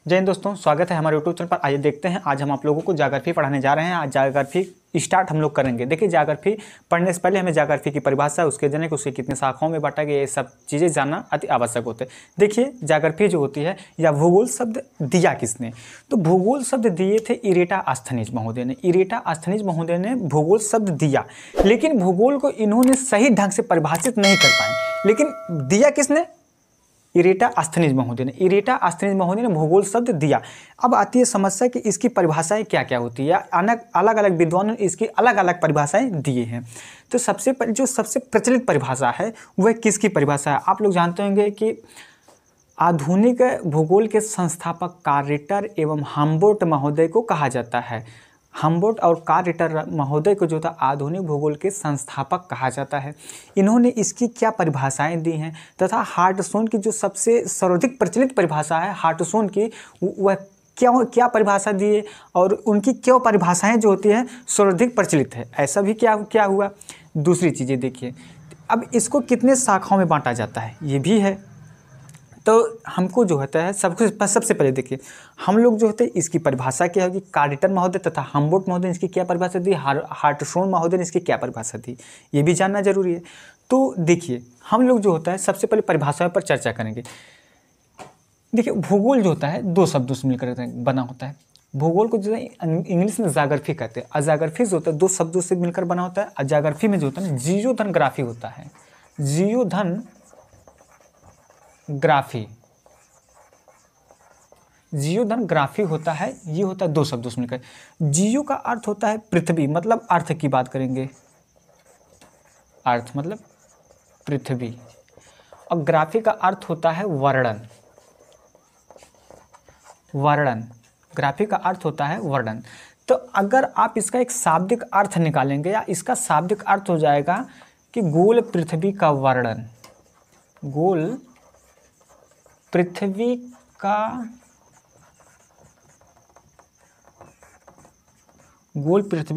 जय हिंद दोस्तों, स्वागत है हमारे यूट्यूब चैनल पर। आइए देखते हैं, आज हम आप लोगों को ज्योग्राफी पढ़ाने जा रहे हैं। आज ज्योग्राफी स्टार्ट हम लोग करेंगे। देखिए, ज्योग्राफी पढ़ने से पहले हमें ज्योग्राफी की परिभाषा, उसके जनक, उसके कितने शाखाओं में बांटा गया, ये सब चीज़ें जानना अति आवश्यक होते हैं। देखिए, ज्योग्राफी जो होती है या भूगोल शब्द दिया किसने, तो भूगोल शब्द दिए थे इरेटा अस्थनीज महोदय ने। इरेटा अस्थनीज महोदय ने भूगोल शब्द दिया, लेकिन भूगोल को इन्होंने सही ढंग से परिभाषित नहीं कर पाए। लेकिन दिया किसने? इरेटा अस्थनीज महोदय ने। इरेटा अस्थनीज महोदय ने भूगोल शब्द दिया। अब आती है समस्या कि इसकी परिभाषाएं क्या क्या होती है। अलग अलग विद्वानों ने इसकी अलग अलग परिभाषाएं दिए हैं। तो जो सबसे प्रचलित परिभाषा है वह किसकी परिभाषा है? आप लोग जानते होंगे कि आधुनिक भूगोल के संस्थापक कार्ल रिटर एवं हम्बोल्ट महोदय को कहा जाता है। हम्बोल्ट और कार्ल रिटर महोदय को जो था आधुनिक भूगोल के संस्थापक कहा जाता है। इन्होंने इसकी क्या परिभाषाएं दी हैं तथा हार्टसोन की जो सबसे सर्वाधिक प्रचलित परिभाषा है हार्टसोन की, वह क्या परिभाषा दी है और उनकी क्यों परिभाषाएं जो होती है सर्वाधिक प्रचलित है। ऐसा भी क्या हुआ। दूसरी चीज़ें देखिए, अब इसको कितने शाखाओं में बांटा जाता है ये भी है। तो हमको जो होता है सबसे पहले देखिए, हम लोग जो होते हैं इसकी परिभाषा क्या होगी। कार्ल रिटर महोदय तथा हम्बोल्ट महोदय ने इसकी क्या परिभाषा दी, हार्टसोन महोदय ने इसकी क्या परिभाषा दी, ये भी जानना जरूरी है। तो देखिए, हम लोग जो होता है सबसे पहले परिभाषाओं पर चर्चा करेंगे। देखिए, भूगोल जो होता है दो शब्दों से मिलकर बना होता है। भूगोल को जो है इंग्लिश में ज्योग्राफी कहते हैं। अज्योग्राफी जो होता है दो शब्दों से मिलकर बना होता है। अज्योग्राफी में जो होता है जियोधनग्राफी होता है। जियोधनग्राफी होता है। ये होता है दो शब्दों से मिलकर। जियो का अर्थ होता है पृथ्वी, मतलब अर्थ की बात करेंगे, अर्थ मतलब पृथ्वी। और ग्राफी का अर्थ होता है वर्णन। ग्राफी का अर्थ होता है वर्णन। तो अगर आप इसका एक शाब्दिक अर्थ निकालेंगे या इसका शाब्दिक अर्थ हो जाएगा कि गोल पृथ्वी का वर्णन। गोल पृथ्वी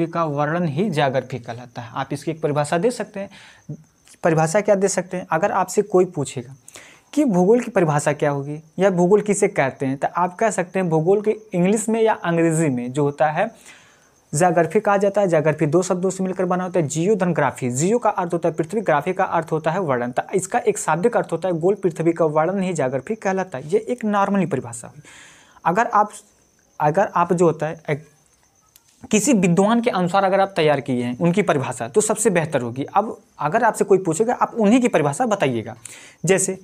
का वर्णन ही ज्योग्राफी कहलाता है। आप इसकी एक परिभाषा दे सकते हैं। परिभाषा क्या दे सकते हैं? अगर आपसे कोई पूछेगा कि भूगोल की परिभाषा क्या होगी या भूगोल किसे कहते हैं, तो आप कह सकते हैं भूगोल के इंग्लिश में या अंग्रेजी में जो होता है ज्योग्राफी कहा जाता है। ज्योग्राफी दो शब्दों से मिलकर बना होता है। जियोधनग्राफी, जियो का अर्थ होता है पृथ्वी, ग्राफी का अर्थ होता है वर्णन। तो इसका एक शाब्दिक अर्थ होता है गोल पृथ्वी का वर्णन ही ज्योग्राफी कहलाता है। ये एक नॉर्मली परिभाषा हुई। अगर आप जो होता है किसी विद्वान के अनुसार अगर आप तैयार किए हैं उनकी परिभाषा, तो सबसे बेहतर होगी। अब अगर आपसे कोई पूछेगा आप उन्हीं की परिभाषा बताइएगा। जैसे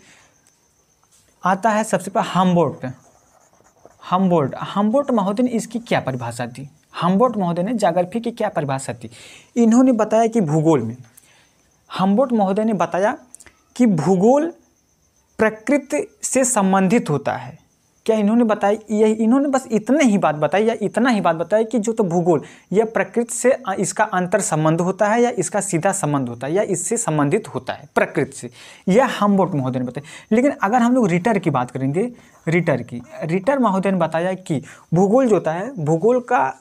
आता है सबसे पहले हम्बोल्ट महोदय ने इसकी क्या परिभाषा दी। हम्बोल्ट महोदय ने ज्योग्राफी की क्या परिभाषा दी? इन्होंने बताया कि भूगोल में, हम्बोल्ट महोदय ने बताया कि भूगोल प्रकृति से संबंधित होता है। क्या इन्होंने बताया? इन्होंने बस इतना ही बात बताया कि जो तो भूगोल यह प्रकृति से इसका अंतर संबंध होता है या इसका सीधा संबंध होता है या इससे संबंधित होता है प्रकृति से। यह हम्बोल्ट महोदय ने बताया। लेकिन अगर हम लोग रिटर की बात करेंगे, रिटर महोदय ने बताया कि भूगोल जो होता है, भूगोल का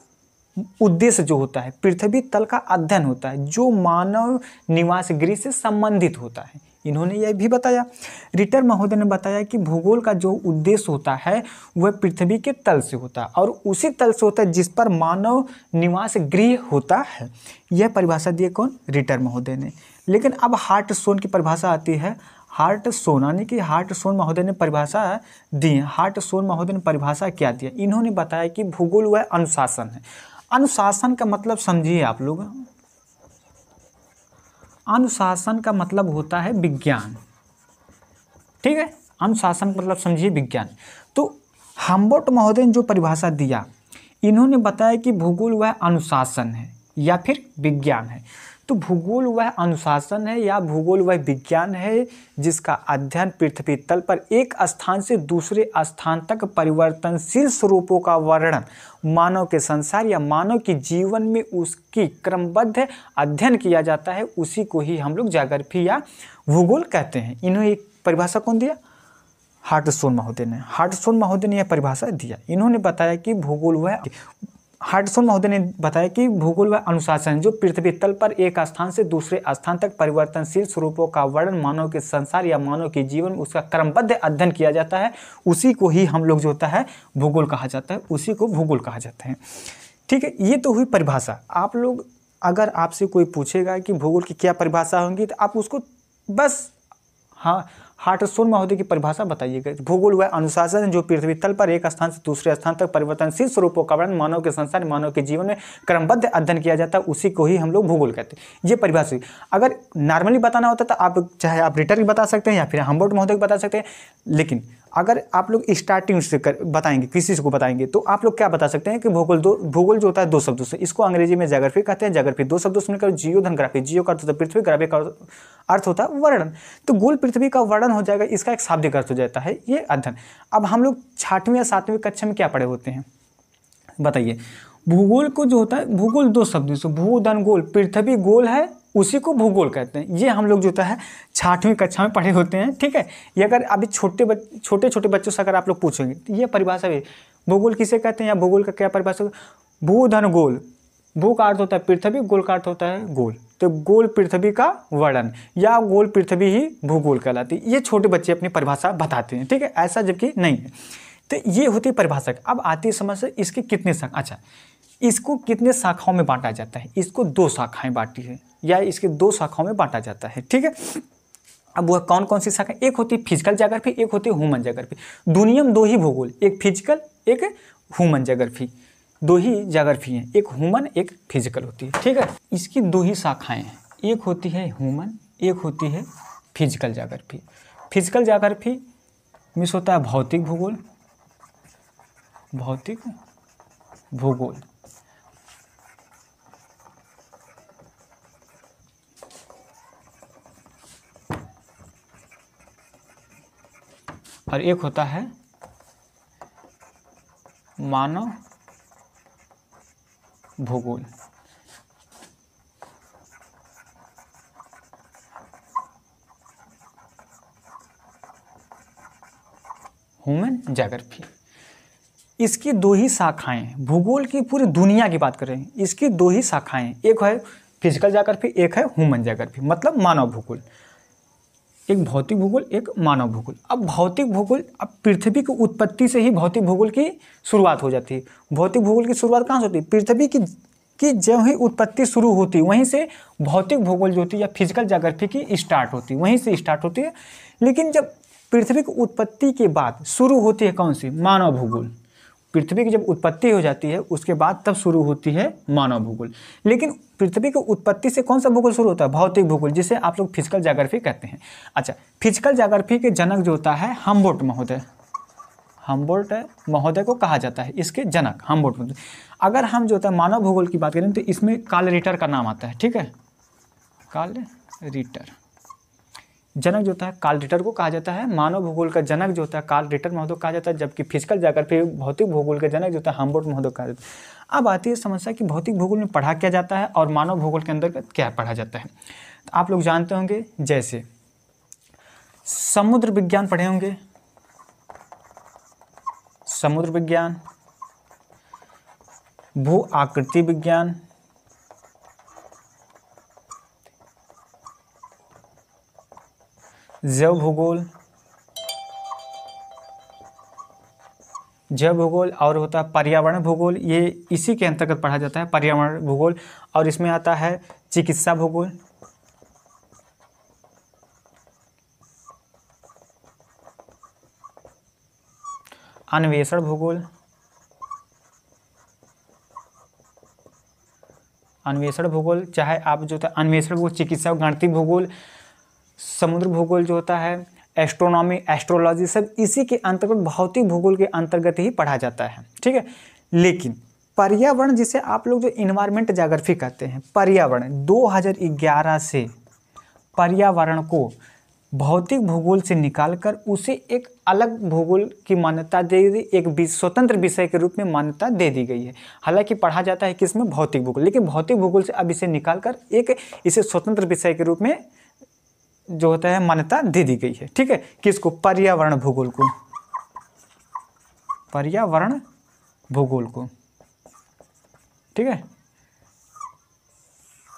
उद्देश्य जो होता है पृथ्वी तल का अध्ययन होता है जो मानव निवास गृह से संबंधित होता है। इन्होंने यह भी बताया। रिटर महोदय ने बताया कि भूगोल का जो उद्देश्य होता है वह पृथ्वी के तल से होता है और उसी तल से होता है जिस पर मानव निवास गृह होता है। यह परिभाषा दी कौन? रिटर महोदय ने। लेकिन अब हार्टसोन की परिभाषा आती है। हार्टसोन महोदय ने परिभाषा दी। हार्टसोन महोदय ने परिभाषा क्या दी? इन्होंने बताया कि भूगोल वह अनुशासन है। अनुशासन का मतलब समझिए आप लोग, अनुशासन का मतलब होता है विज्ञान। ठीक है, अनुशासन का मतलब समझिए विज्ञान। तो हम्बोल्ट महोदय ने जो परिभाषा दिया, इन्होंने बताया कि भूगोल वह अनुशासन है या फिर विज्ञान है। तो भूगोल वह अनुशासन है या भूगोल वह विज्ञान है जिसका अध्ययन पृथ्वी तल पर एक स्थान से दूसरे स्थान तक परिवर्तनशील स्वरूपों का वर्णन, मानव के संसार या मानव के जीवन में उसकी क्रमबद्ध अध्ययन किया जाता है, उसी को ही हम लोग ज्योग्राफी या भूगोल कहते हैं। इन्होंने एक परिभाषा कौन दिया? हार्टसोन महोदय ने। हार्टसोन महोदय ने यह परिभाषा दिया। इन्होंने बताया कि भूगोल वह हार्टसोन महोदय ने बताया कि भूगोल व अनुशासन जो पृथ्वी तल पर एक स्थान से दूसरे स्थान तक परिवर्तनशील स्वरूपों का वर्णन, मानव के संसार या मानव के जीवन में उसका क्रमबद्ध अध्ययन किया जाता है, उसी को ही हम लोग जो होता है भूगोल कहा जाता है, उसी को भूगोल कहा जाता है। ठीक है, ये तो हुई परिभाषा। आप लोग अगर आपसे कोई पूछेगा कि भूगोल की क्या परिभाषा होंगी तो आप उसको बस हाँ हार्टसोन महोदय की परिभाषा बताइएगा। भूगोल वह अनुशासन जो पृथ्वी तल पर एक स्थान से दूसरे स्थान तक परिवर्तनशील स्वरूपों का वर्णन, मानव के संसार, मानव के जीवन में क्रमबद्ध अध्ययन किया जाता है, उसी को ही हम लोग भूगोल कहते हैं। ये परिभाषा हुई। अगर नॉर्मली बताना होता तो आप चाहे आप रिटर भी बता सकते हैं या फिर हम्बोल्ट महोदय को बता सकते हैं, लेकिन अगर आप लोग स्टार्टिंग से बताएंगे, किसी को बताएंगे, तो आप लोग क्या बता सकते हैं कि भूगोल जो होता है 2 शब्दों से, इसको अंग्रेजी में ज्योग्राफी कहते हैं। ज्योग्राफी 2 शब्दों से मिलकर जियो धन ग्राफी, जियो का अर्थ होता है पृथ्वी, ग्राफी का अर्थ होता है वर्णन। तो गोल पृथ्वी का वर्णन हो जाएगा, इसका एक शाब्दिक अर्थ हो जाता है ये अध्ययन। अब हम लोग 6वीं या 7वीं कक्षा में क्या पढ़े होते हैं बताइए? भूगोल को जो होता है, भूगोल 2 शब्दों से, भू धन गोल, पृथ्वी गोल है, उसी को भूगोल कहते हैं। ये हम लोग जो होता है 6वीं कक्षा में पढ़े होते हैं। ठीक है, ये अगर अभी छोटे छोटे बच्चों से अगर आप लोग पूछेंगे तो ये परिभाषा भी, भूगोल किसे कहते हैं या भूगोल का क्या परिभाषा? भू धन गोल, भू का अर्थ होता है पृथ्वी, गोल का अर्थ होता है गोल, तो गोल पृथ्वी का वर्णन या गोल पृथ्वी ही भूगोल कहलाती है। ये छोटे बच्चे अपनी परिभाषा बताते हैं। ठीक है, ऐसा जबकि नहीं है। तो ये होती है परिभाषा। अब आती है समस्या, इसके कितने शाखा, अच्छा इसको कितने शाखाओं में बांटा जाता है? इसको 2 शाखाएं बांटी है या इसके 2 शाखाओं में बांटा जाता है। ठीक है, अब वह कौन कौन सी शाखा? एक होती है फिजिकल ज्योग्राफी, एक होती है ह्यूमन ज्योग्राफी। दुनिया में 2 ही भूगोल, एक फिजिकल एक ह्यूमन ज्योग्राफी, 2 ही ज्योग्राफी हैं, एक ह्यूमन एक फिजिकल होती है। ठीक है, इसकी 2 ही शाखाएं हैं, एक होती है ह्यूमन, एक होती है फिजिकल ज्योग्राफी। फिजिकल ज्योग्राफी में होता है भौतिक भूगोल, भौतिक भूगोल, और एक होता है मानव भूगोल। ह्यूमन ज्योग्राफी, इसकी 2 ही शाखाएं हैं। भूगोल की पूरी दुनिया की बात कर रहे हैं, इसकी 2 ही शाखाएं हैं, एक है फिजिकल ज्योग्राफी, एक है ह्यूमन ज्योग्राफी, मतलब मानव भूगोल। एक भौतिक भूगोल, एक मानव भूगोल। अब भौतिक भूगोल, अब पृथ्वी की उत्पत्ति से ही भौतिक भूगोल की शुरुआत हो जाती है। भौतिक भूगोल की शुरुआत कहाँ से होती है? पृथ्वी की जब ही उत्पत्ति शुरू होती है वहीं से भौतिक भूगोल जो होती है या फिजिकल ज्योग्राफी की स्टार्ट होती है, वहीं से स्टार्ट होती है। लेकिन जब पृथ्वी की उत्पत्ति के बाद शुरू होती है कौन सी? मानव भूगोल। पृथ्वी की जब उत्पत्ति हो जाती है उसके बाद तब शुरू होती है मानव भूगोल। लेकिन पृथ्वी की उत्पत्ति से कौन सा भूगोल शुरू होता है? भौतिक भूगोल, जिसे आप लोग फिजिकल ज्योग्राफी कहते हैं। अच्छा, फिजिकल ज्योग्राफी के जनक जो होता है हम्बोल्ट महोदय, हम्बोल्ट महोदय को कहा जाता है इसके जनक, हम्बोल्ट महोदय। अगर हम जो होता है मानव भूगोल की बात करें तो इसमें कार्ल रिटर का नाम आता है। ठीक है, कार्ल रिटर जनक जो होता है, कार्ल रिटर को कहा जाता है। मानव भूगोल का जनक जो होता है कार्ल रिटर महोदय कहा जाता है, जबकि फिजिकल ज्योग्राफी भौतिक भूगोल का जनक जो होता है हम्बोल्ट महोदय कहा जाता है। अब आती है समस्या कि भौतिक भूगोल में पढ़ा क्या जाता है और मानव भूगोल के अंदर क्या पढ़ा जाता है। तो आप लोग जानते होंगे, जैसे समुद्र विज्ञान पढ़े होंगे, समुद्र विज्ञान, भू आकृति विज्ञान, जैव भूगोल, जैव भूगोल, और होता है पर्यावरण भूगोल, ये इसी के अंतर्गत पढ़ा जाता है, पर्यावरण भूगोल। और इसमें आता है चिकित्सा भूगोल, अन्वेषण भूगोल, अन्वेषण भूगोल, चाहे आप जो होता है अन्वेषण भूगोल, चिकित्सा, गणितीय भूगोल, समुद्र भूगोल जो होता है, एस्ट्रोनॉमी, एस्ट्रोलॉजी, सब इसी के अंतर्गत भौतिक भूगोल के अंतर्गत ही पढ़ा जाता है। ठीक है, लेकिन पर्यावरण, जिसे आप लोग जो इन्वायरमेंट ज्योग्राफी कहते हैं, पर्यावरण 2011 से पर्यावरण को भौतिक भूगोल से निकालकर उसे एक अलग भूगोल की मान्यता दे दी, एक स्वतंत्र विषय के रूप में मान्यता दे दी गई है। हालांकि पढ़ा जाता है किसमें? भौतिक भूगोल, लेकिन भौतिक भूगोल से अब इसे निकालकर एक इसे स्वतंत्र विषय के रूप में जो होता है मान्यता दे दी गई है। ठीक है, किसको? पर्यावरण भूगोल को, पर्यावरण भूगोल को। ठीक है।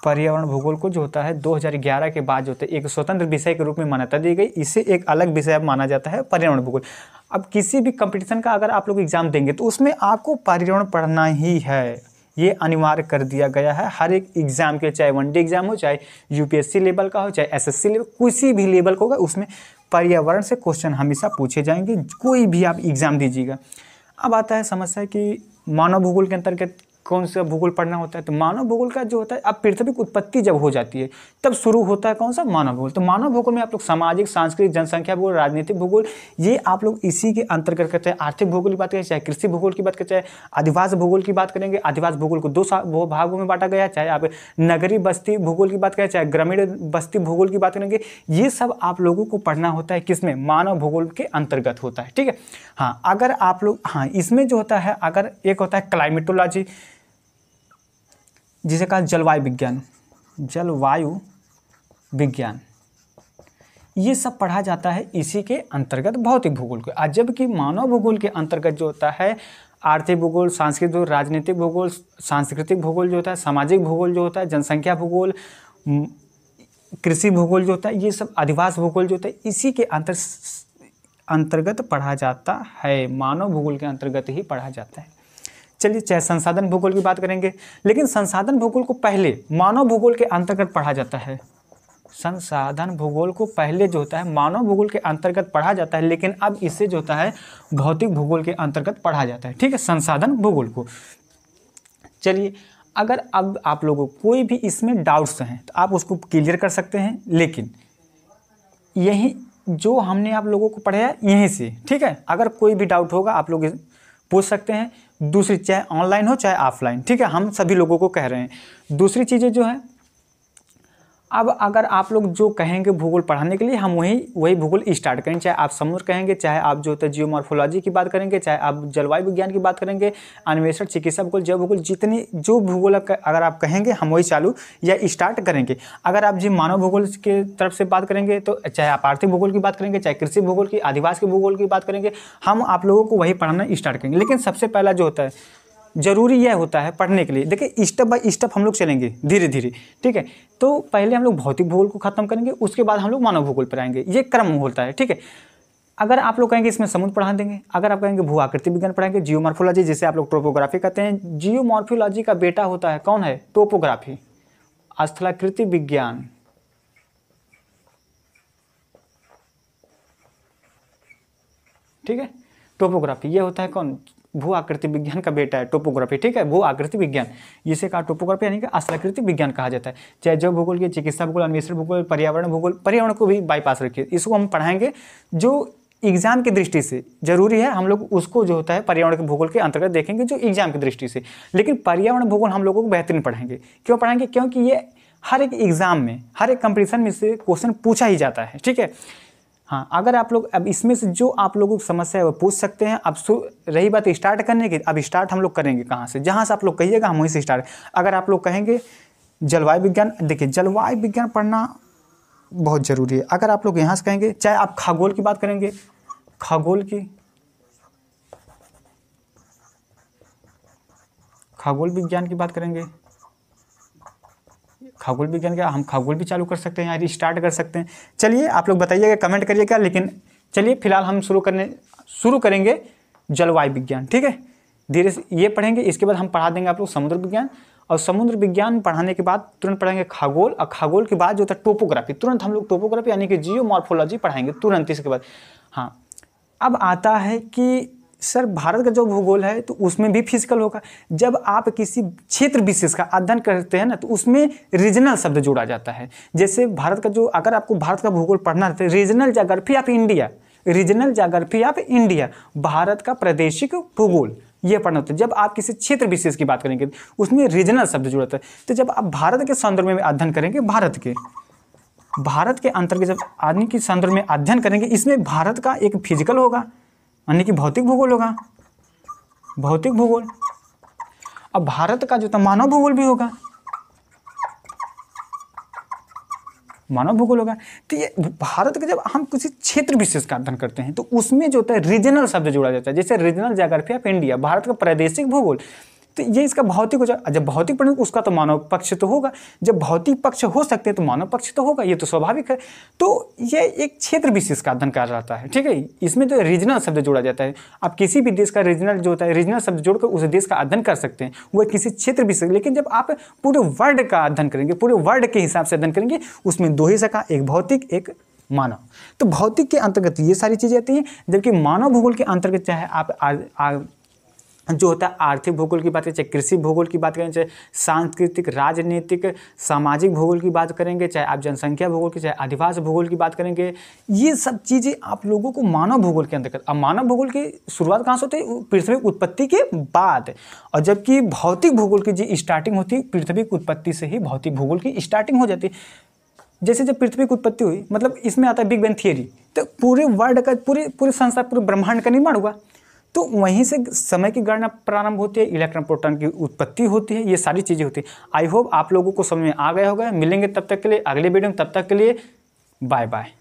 पर्यावरण भूगोल को जो होता है 2011 के बाद जो होता है एक स्वतंत्र विषय के रूप में मान्यता दी गई, इसे एक अलग विषय माना जाता है पर्यावरण भूगोल। अब किसी भी कंपटीशन का अगर आप लोग एग्जाम देंगे तो उसमें आपको पर्यावरण पढ़ना ही है, ये अनिवार्य कर दिया गया है हर एक एग्जाम के, चाहे वनडे एग्जाम हो, चाहे यूपीएससी लेवल का हो, चाहे एसएससी लेवल, किसी भी लेवल का होगा उसमें पर्यावरण से क्वेश्चन हमेशा पूछे जाएंगे, कोई भी आप एग्जाम दीजिएगा। अब आता है समस्या कि मानव भूगोल के अंतर्गत कौन सा भूगोल पढ़ना होता है। तो मानव भूगोल का जो होता है, अब पृथ्वी की उत्पत्ति जब हो जाती है तब शुरू होता है कौन सा, मानव भूगोल। तो मानव भूगोल में आप लोग सामाजिक, सांस्कृतिक, जनसंख्या भूगोल, राजनीतिक भूगोल, ये आप लोग इसी के अंतर्गत करते हैं। आर्थिक भूगोल की बात करें, चाहे कृषि भूगोल की बात करें, चाहे आदिवासी भूगोल की बात करेंगे, आदिवासी भूगोल को दो भागों में बांटा गया है, चाहे आप नगरीय बस्ती भूगोल की बात करें, चाहे ग्रामीण बस्ती भूगोल की बात करेंगे, ये सब आप लोगों को पढ़ना होता है किसमें, मानव भूगोल के अंतर्गत होता है। ठीक है। हाँ, अगर आप लोग, हाँ इसमें जो होता है, अगर एक होता है क्लाइमेटोलॉजी, जिसे कहा जलवायु विज्ञान, जलवायु विज्ञान, ये सब पढ़ा जाता है इसी के अंतर्गत भौतिक भूगोल के। आज जबकि मानव भूगोल के अंतर्गत जो होता है आर्थिक भूगोल, सांस्कृतिक भूगोल, राजनीतिक भूगोल, सांस्कृतिक भूगोल जो होता है, सामाजिक भूगोल जो होता है, जनसंख्या भूगोल, कृषि भूगोल जो होता है, ये सब आदिवासी भूगोल जो होता है इसी के अंतर्गत पढ़ा जाता है, मानव भूगोल के अंतर्गत ही पढ़ा जाता है। चलिए, चाहे संसाधन भूगोल की बात करेंगे, लेकिन संसाधन भूगोल को पहले मानव भूगोल के अंतर्गत पढ़ा जाता है। संसाधन भूगोल को पहले जो होता है मानव भूगोल के अंतर्गत पढ़ा जाता है, लेकिन अब इसे जो होता है भौतिक भूगोल के अंतर्गत पढ़ा जाता है। ठीक है, संसाधन भूगोल को। चलिए, अगर अब आप लोगों को कोई भी इसमें डाउट्स हैं तो आप उसको क्लियर कर सकते हैं, लेकिन यही जो हमने आप लोगों को पढ़ाया यहीं से, ठीक है, अगर कोई भी डाउट होगा आप लोग पूछ सकते हैं। दूसरी, चाहे ऑनलाइन हो चाहे ऑफलाइन, ठीक है, हम सभी लोगों को कह रहे हैं। दूसरी चीज़ें जो है, अब अगर आप लोग जो कहेंगे भूगोल पढ़ाने के लिए, हम वही भूगोल स्टार्ट करेंगे। चाहे आप समुद्र कहेंगे, चाहे आप जो होता है जियोमॉर्फोलॉजी की बात करेंगे, चाहे आप जलवायु विज्ञान की बात करेंगे, अन्वेषण, चिकित्सा भूगोल, जैव भूगोल, जितनी जो भूगोल अगर आप कहेंगे हम वही चालू या स्टार्ट करेंगे। अगर आप जी मानव भूगोल के तरफ से बात करेंगे तो चाहे आप आर्थिक भूगोल की बात करेंगे, चाहे कृषि भूगोल की, आदिवासी भूगोल की बात करेंगे, हम आप लोगों को वही पढ़ाना स्टार्ट करेंगे। लेकिन सबसे पहला जो होता है जरूरी यह होता है पढ़ने के लिए, देखिए स्टेप बाय स्टेप हम लोग चलेंगे धीरे धीरे। ठीक है, तो पहले हम लोग भौतिक भूगोल को खत्म करेंगे, उसके बाद हम लोग मानव भूगोल पर आएंगे, ये क्रम होता है। ठीक है, अगर आप लोग कहेंगे इसमें समुद्र पढ़ा देंगे, अगर आप कहेंगे भू आकृति विज्ञान पढ़ाएंगे, जियोमॉर्फोलॉजी जिसे आप लोग टोपोग्राफी कहते हैं, जियोमॉर्फोलॉजी का बेटा होता है कौन है, टोपोग्राफी, स्थलाकृति विज्ञान। ठीक है, टोपोग्राफी ये होता है कौन, भू आकृति विज्ञान का बेटा है टोपोग्राफी। ठीक है, भू आकृति विज्ञान, जिसे कहा टोपोग्राफी यानी कि स्थलाकृति विज्ञान कहा जाता है। चाहे जैव भूगोल की, चिकित्सा भूगोल, अन्वेषण भूगोल, पर्यावरण भूगोल, पर्यावरण को भी बाईपास रखिए, इसको हम पढ़ाएंगे जो एग्जाम की दृष्टि से जरूरी है, हम लोग उसको जो होता है पर्यावरण के भूगोल के अंतर्गत देखेंगे जो एग्जाम की दृष्टि से। लेकिन पर्यावरण भूगोल हम लोगों को बेहतरीन पढ़ाएंगे। क्यों पढ़ाएंगे, क्योंकि ये हर एक एग्जाम में, हर एक कंपटीशन में से क्वेश्चन पूछा ही जाता है। ठीक है, हाँ, अगर आप लोग अब इसमें से जो आप लोगों की समस्या है वो पूछ सकते हैं। अब रही बात स्टार्ट करने की, अब स्टार्ट हम लोग करेंगे कहाँ से, जहाँ से आप लोग कहिएगा हम वहीं से स्टार्ट। अगर आप लोग कहेंगे जलवायु विज्ञान, देखिए जलवायु विज्ञान पढ़ना बहुत ज़रूरी है। अगर आप लोग यहाँ से कहेंगे, चाहे आप खगोल की बात करेंगे, खगोल विज्ञान की बात करेंगे, खगोल विज्ञान क्या, हम खगोल भी चालू कर सकते हैं यार, स्टार्ट कर सकते हैं। चलिए आप लोग बताइएगा, कमेंट करिएगा। लेकिन चलिए फिलहाल हम शुरू करेंगे जलवायु विज्ञान। ठीक है, धीरे से ये पढ़ेंगे, इसके बाद हम पढ़ा देंगे आप लोग समुद्र विज्ञान, और समुद्र विज्ञान पढ़ाने के बाद तुरंत पढ़ेंगे खगोल, और खगोल के बाद जो होता है टोपोग्राफी, तुरंत हम लोग टोपोग्राफी यानी कि जियोमॉर्फोलॉजी पढ़ाएंगे तुरंत इसके बाद। हाँ, अब आता है कि सर भारत का जो भूगोल है तो उसमें भी फिजिकल होगा। जब आप किसी क्षेत्र विशेष का अध्ययन करते हैं ना तो उसमें रीजनल शब्द जोड़ा जाता है। जैसे भारत का जो, अगर आपको भारत का भूगोल पढ़ना है तो regional geography of India, regional geography of India, Bharat का प्रादेशिक भूगोल, ये पढ़ना होता है। जब आप किसी क्षेत्र विशेष की बात करेंगे उसमें रीजनल शब्द जुड़ता है। तो जब आप भारत के संदर्भ में अध्ययन करेंगे, भारत के अंतर्गत जब आदमी के संदर्भ में अध्ययन करेंगे, इसमें भारत का एक फिजिकल होगा यानी कि भौतिक भूगोल होगा, भौतिक भूगोल। अब भारत का जो था मानव भूगोल भी होगा, मानव भूगोल होगा। तो ये भारत का जब हम किसी क्षेत्र विशेष का अध्ययन करते हैं तो उसमें जो होता है रीजनल शब्द जोड़ा जाता है। जैसे regional geography of India, Bharat का प्रादेशिक भूगोल, तो ये इसका भौतिक हो जाए। जब भौतिक पढ़ेंगे उसका तो मानव पक्ष तो होगा, जब भौतिक पक्ष हो सकते हैं तो मानव पक्ष तो होगा, ये तो स्वाभाविक है। तो ये एक क्षेत्र विशेष का अध्ययन कहलाता है, ठीक है। इसमें जो रीजनल शब्द जोड़ा जाता है, आप किसी भी देश का रीजनल जो होता है, रीजनल शब्द जोड़कर उस देश का अध्ययन कर सकते हैं, वो किसी क्षेत्र विशेष। लेकिन जब आप पूरे वर्ल्ड का अध्ययन करेंगे, पूरे वर्ल्ड के हिसाब से अध्ययन करेंगे, उसमें दो हिस्सा का, एक भौतिक एक मानव। तो भौतिक के अंतर्गत ये सारी चीज़ें आती हैं, जबकि मानव भूगोल के अंतर्गत चाहे आप जो होता है आर्थिक भूगोल की बात करें, चाहे कृषि भूगोल की बात करें, चाहे सांस्कृतिक राजनीतिक सामाजिक भूगोल की बात करेंगे, चाहे आप जनसंख्या भूगोल की, चाहे आदिवासी भूगोल की बात करेंगे, ये सब चीज़ें आप लोगों को मानव भूगोल के अंतर्गत। अब मानव भूगोल की शुरुआत कहाँ से होती है? पृथ्वी की उत्पत्ति के बाद। और जबकि भौतिक भूगोल की जी स्टार्टिंग होती है पृथ्वी की उत्पत्ति से ही भौतिक भूगोल की स्टार्टिंग हो जाती है। जैसे जब पृथ्वी की उत्पत्ति हुई, मतलब इसमें आता है बिग बैंग थियरी, तो पूरे वर्ल्ड का, पूरे संसार, पूरे ब्रह्मांड का निर्माण हुआ। तो वहीं से समय की गणना प्रारंभ होती है, इलेक्ट्रॉन प्रोटॉन की उत्पत्ति होती है, ये सारी चीज़ें होती है। आई होप आप लोगों को समझ में आ गया होगा। मिलेंगे तब तक के लिए अगले वीडियो में, तब तक के लिए बाय बाय।